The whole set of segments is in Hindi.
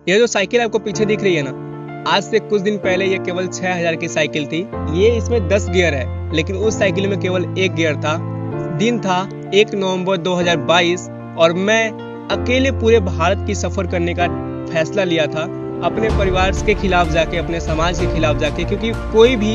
ये जो साइकिल आपको पीछे दिख रही है ना, आज से कुछ दिन पहले ये केवल 6000 की साइकिल थी। ये इसमें 10 गियर है, लेकिन उस साइकिल में केवल 1 गियर था। दिन था 1 नवंबर 2022 और मैं अकेले पूरे भारत की सफर करने का फैसला लिया था, अपने परिवार के खिलाफ जाके, अपने समाज के खिलाफ जाके, क्योंकि कोई भी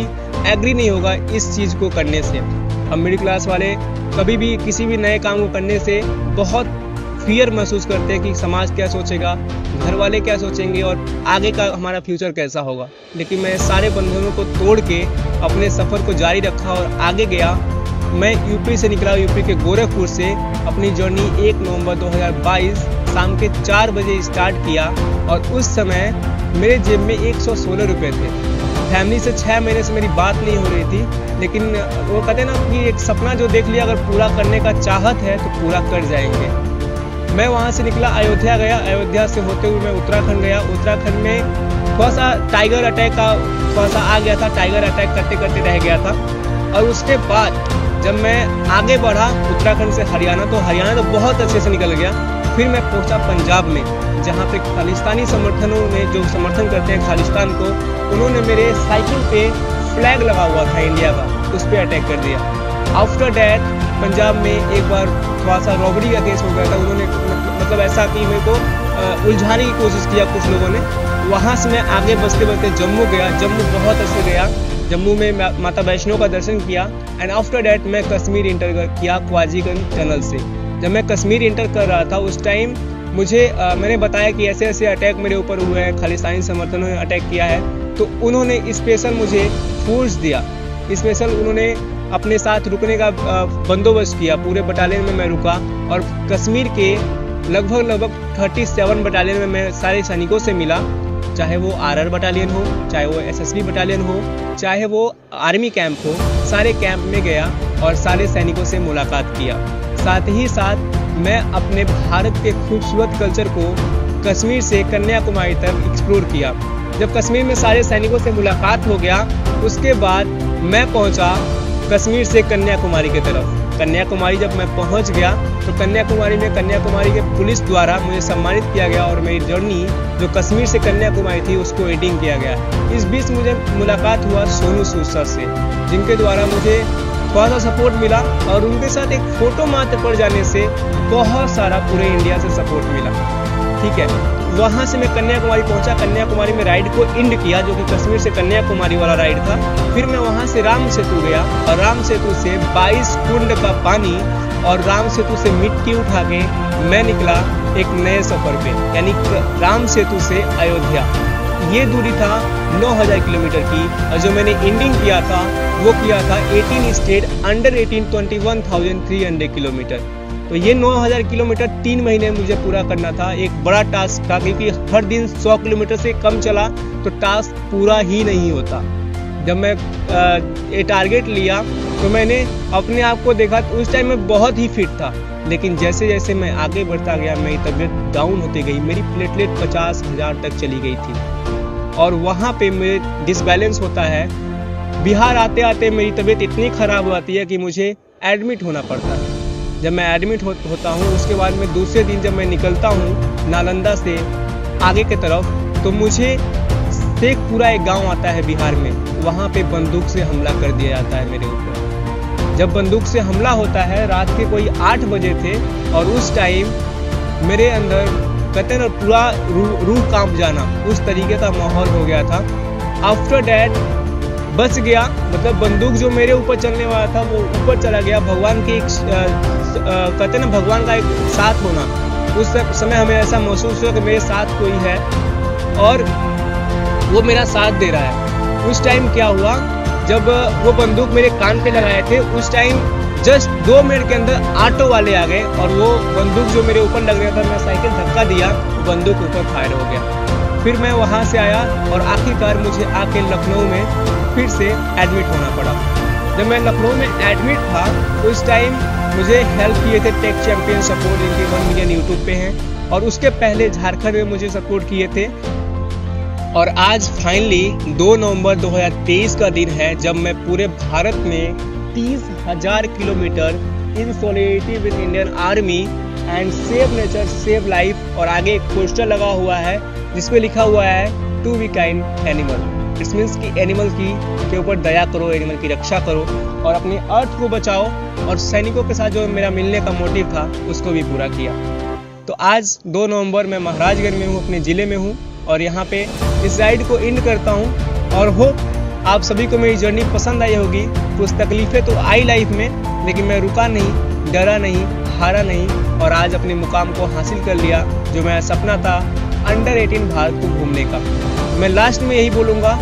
एग्री नहीं होगा इस चीज को करने से। हम मिडिल क्लास वाले कभी भी किसी भी नए काम को करने से बहुत फियर महसूस करते हैं कि समाज क्या सोचेगा, घर वाले क्या सोचेंगे और आगे का हमारा फ्यूचर कैसा होगा। लेकिन मैं सारे बंधनों को तोड़ के अपने सफ़र को जारी रखा और आगे गया। मैं यूपी से निकला, यूपी के गोरखपुर से अपनी जर्नी 1 नवंबर 2022 शाम के 4 बजे स्टार्ट किया और उस समय मेरे जेब में 116 रुपये थे। फैमिली से 6 महीने से मेरी बात नहीं हो रही थी, लेकिन वो कहते हैं ना कि एक सपना जो देख लिया अगर पूरा करने का चाहत है तो पूरा कर जाएंगे। मैं वहाँ से निकला, अयोध्या गया, अयोध्या से होते हुए मैं उत्तराखंड गया। उत्तराखंड में थोड़ा सा टाइगर अटैक का थोड़ा सा आ गया था, टाइगर अटैक करते करते रह गया था। और उसके बाद जब मैं आगे बढ़ा उत्तराखंड से हरियाणा, तो हरियाणा तो बहुत अच्छे से निकल गया। फिर मैं पहुंचा पंजाब में, जहाँ पे खालिस्तानी समर्थनों ने जो समर्थन करते हैं खालिस्तान को, उन्होंने मेरे साइकिल पे फ्लैग लगा हुआ था इंडिया का, उस पर अटैक कर दिया। आफ्टर डैट पंजाब में एक बार थोड़ा सा रॉबरी का केस हो गया था। उन्होंने मतलब ऐसा कि मेरे को उलझाने की कोशिश किया कुछ लोगों ने। वहाँ से मैं आगे बचते बचते जम्मू गया। जम्मू बहुत अच्छे गया। जम्मू में माता वैष्णो का दर्शन किया एंड आफ्टर डैट मैं कश्मीर इंटर किया क्वाजीगंज टनल से। जब मैं कश्मीर इंटर कर रहा था उस टाइम मुझे मैंने बताया कि ऐसे ऐसे अटैक मेरे ऊपर हुए हैं, खालिस्तानी समर्थनों ने अटैक किया है। तो उन्होंने स्पेशल मुझे फोर्स दिया, स्पेशल उन्होंने अपने साथ रुकने का बंदोबस्त किया। पूरे बटालियन में मैं रुका और कश्मीर के लगभग 37 बटालियन में मैं सारे सैनिकों से मिला, चाहे वो आरआर बटालियन हो, चाहे वो एसएसबी बटालियन हो, चाहे वो आर्मी कैंप हो। सारे कैंप में गया और सारे सैनिकों से मुलाकात किया। साथ ही साथ मैं अपने भारत के खूबसूरत कल्चर को कश्मीर से कन्याकुमारी तक एक्सप्लोर किया। जब कश्मीर में सारे सैनिकों से मुलाकात हो गया, उसके बाद मैं पहुंचा कश्मीर से कन्याकुमारी की तरफ। कन्याकुमारी जब मैं पहुंच गया तो कन्याकुमारी में कन्याकुमारी के पुलिस द्वारा मुझे सम्मानित किया गया और मेरी जर्नी जो कश्मीर से कन्याकुमारी थी उसको एडिंग किया गया। इस बीच मुझे मुलाकात हुआ सोनू सूद सर से, जिनके द्वारा मुझे थोड़ा सा सपोर्ट मिला और उनके साथ एक फोटो मात्र पड़ जाने से बहुत सारा पूरे इंडिया से सपोर्ट मिला। ठीक है, वहाँ से मैं कन्याकुमारी पहुँचा। कन्याकुमारी में राइड को एंड किया, जो कि कश्मीर से कन्याकुमारी वाला राइड था। फिर मैं वहाँ से राम सेतु गया और राम सेतु से 22 कुंड का पानी और राम सेतु से मिट्टी उठा के मैं निकला एक नए सफर पे, यानी राम सेतु से अयोध्या। ये दूरी था 9000 किलोमीटर की और जो मैंने एंडिंग किया था वो किया था 18 स्टेट अंडर 18 21,300 किलोमीटर। तो ये 9000 किलोमीटर 3 महीने मुझे पूरा करना था। एक बड़ा टास्क था, क्योंकि हर दिन 100 किलोमीटर से कम चला तो टास्क पूरा ही नहीं होता। जब मैं ये टारगेट लिया तो मैंने अपने आप को देखा तो उस टाइम मैं बहुत ही फिट था, लेकिन जैसे जैसे मैं आगे बढ़ता गया मेरी तबीयत डाउन होती गई। मेरी प्लेटलेट 50,000 तक चली गई थी और वहाँ पे मेरे डिसबैलेंस होता है। बिहार आते आते मेरी तबीयत इतनी ख़राब हो जाती है कि मुझे एडमिट होना पड़ता है। जब मैं एडमिट होता हूँ उसके बाद में दूसरे दिन जब मैं निकलता हूँ नालंदा से आगे की तरफ, तो मुझे शेखपुरा एक गांव आता है बिहार में, वहाँ पे बंदूक से हमला कर दिया जाता है मेरे ऊपर। जब बंदूक से हमला होता है, रात के कोई 8 बजे थे और उस टाइम मेरे अंदर कहते हैं ना पूरा रूह कांप जाना, उस तरीके का माहौल हो गया था। आफ्टर डैट बच गया, मतलब बंदूक जो मेरे ऊपर चलने वाला था वो ऊपर चला गया। भगवान की कहते ना भगवान का एक साथ होना, उस समय हमें ऐसा महसूस हुआ कि मेरे साथ कोई है और वो मेरा साथ दे रहा है। उस टाइम क्या हुआ, जब वो बंदूक मेरे कान पे लगाए थे, उस टाइम जस्ट 2 मिनट के अंदर ऑटो वाले आ गए और वो बंदूक जो मेरे ऊपर लग रहा था, मैं साइकिल धक्का दिया, बंदूक ऊपर फायर हो गया। फिर मैं वहाँ से आया और आखिरकार मुझे आके लखनऊ में फिर से एडमिट होना पड़ा। जब मैं लखनऊ में एडमिट था उस टाइम मुझे हेल्प किए थे टेक चैंपियन सपोर्ट, इनके 1 मिलियन यूट्यूब पे हैं, और उसके पहले झारखंड में मुझे सपोर्ट किए थे। और आज फाइनली 2 नवंबर 2023 का दिन है जब मैं पूरे भारत में 30,000 kilometre in solidarity with Indian army and save nature save life, और आगे एक पोस्टर लगा हुआ है जिसपे लिखा हुआ है to be kind animal. Its means कि एनिमल के ऊपर दया करो, एनिमल की रक्षा करो और अपनी अर्थ को बचाओ। और सैनिकों के साथ जो मेरा मिलने का मोटिव था उसको भी पूरा किया। तो आज 2 नवंबर मैं महाराजगंज में हूँ, अपने ज़िले में हूँ और यहाँ पे इस राइड को एंड करता हूँ। और होप आप सभी को मेरी जर्नी पसंद आई होगी। कुछ तकलीफें तो आई लाइफ में, लेकिन मैं रुका नहीं, डरा नहीं, हारा नहीं और आज अपने मुकाम को हासिल कर लिया जो मेरा सपना था, अंडर 18 भारत को घूमने का। मैं लास्ट में यही बोलूँगा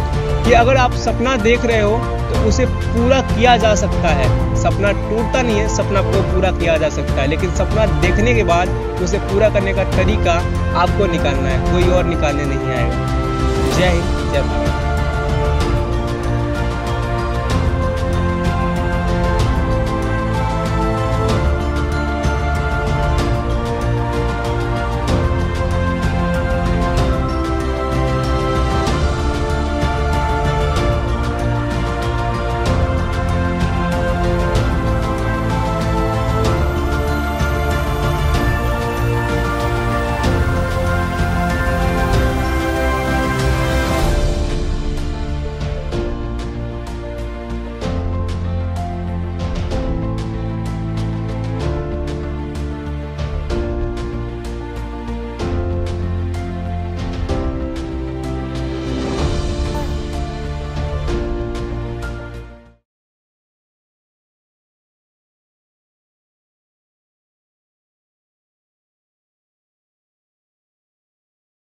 कि अगर आप सपना देख रहे हो तो उसे पूरा किया जा सकता है। सपना टूटता नहीं है, सपना को पूरा किया जा सकता है, लेकिन सपना देखने के बाद उसे पूरा करने का तरीका आपको निकालना है, कोई और निकालने नहीं आएगा। जय हिंद, जय भारत।